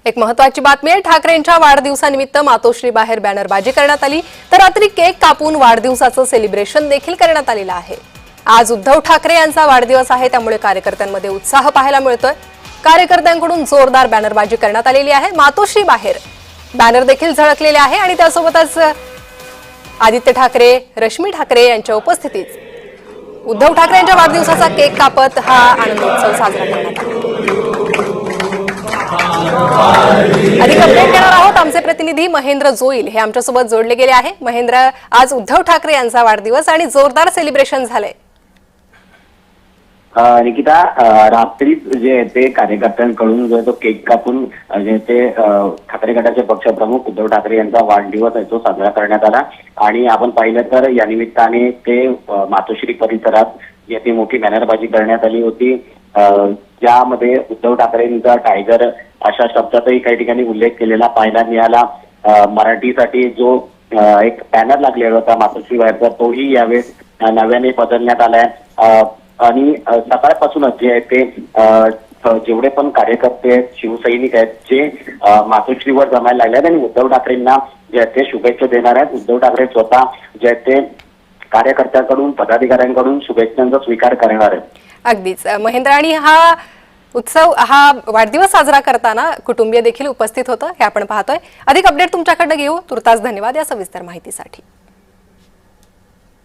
एक महत्त्वाची बातमी आहे। ठाकरेंच्या वाढदिवसानिमित्त मातोश्री बाहेर बॅनरबाजी करण्यात आली, तर रात्री केक कापून वाढदिवसाचं सेलिब्रेशन देखील करण्यात आलेलं आहे। आज उद्धव ठाकरे यांचा वाढदिवस आहे, त्यामुळे कार्यकर्त्यांमध्ये उत्साह पाहायला मिळतोय। कार्यकर्त्यांकडून जोरदार बॅनरबाजी करण्यात आलेली आहे। मातोश्री बाहेर बॅनर देखील झळकलेले आहे आणि त्यासोबतच आदित्य ठाकरे, रश्मी ठाकरे यांच्या उपस्थितीत उद्धव ठाकरे यांच्या वाढदिवसाचा केक कापत हा आनंदोत्सव साजरा करण्यात आला। अधिक अपडेट घेणार आहोत। आमचे प्रतिनिधी महेंद्र जोईल हे आमच्यासोबत जोडले गेले आहे। महेंद्र, आज उद्धव ठाकरे यांचा वाढदिवस आणि जोरदार सेलिब्रेशन झालंय। निकिता, रात्री जे ते कार्यकर्त्यांकडून जो तो केक कापून जे ते ठाकरे गटाचे पक्षप्रमुख उद्धव ठाकरे यांचा वाढदिवस आहे तो साजरा करण्यात आला। आणि आपण पाहिलं तर या निमित्ताने ते मातोश्री परिसरात येथे मोठी बॅनरबाजी करण्यात आली होती, ज्यामध्ये उद्धव ठाकरेंचा टायगर अशा शब्दातही काही ठिकाणी उल्लेख केलेला पाहायला मिळाला। मराठीसाठी जो एक बॅनर लागलेला होता मातोश्री बाहेरचा, तोही यावेळेस नव्याने बदलण्यात आलाय। आणि सकाळपासूनच जे आहे ते जेवढे पण कार्यकर्ते आहेत, शिवसैनिक आहेत, जे मातोश्रीवर जमायला लागले आहेत आणि उद्धव ठाकरेंना जे आहे ते शुभेच्छा देणार आहेत। उद्धव ठाकरे स्वतः जे आहे ते कार्यकर्त्यांकडून, पदाधिकाऱ्यांकडून शुभेच्छांचा स्वीकार करणार आहेत। अगदीच महेंद्र, आणि हा उत्सव, हा वाढदिवस साजरा करताना कुटुंबीय देखील उपस्थित होतं हे आपण पाहतोय। अधिक अपडेट तुमच्याकडे घेऊ। तुर्तास धन्यवाद या सविस्तर माहितीसाठी।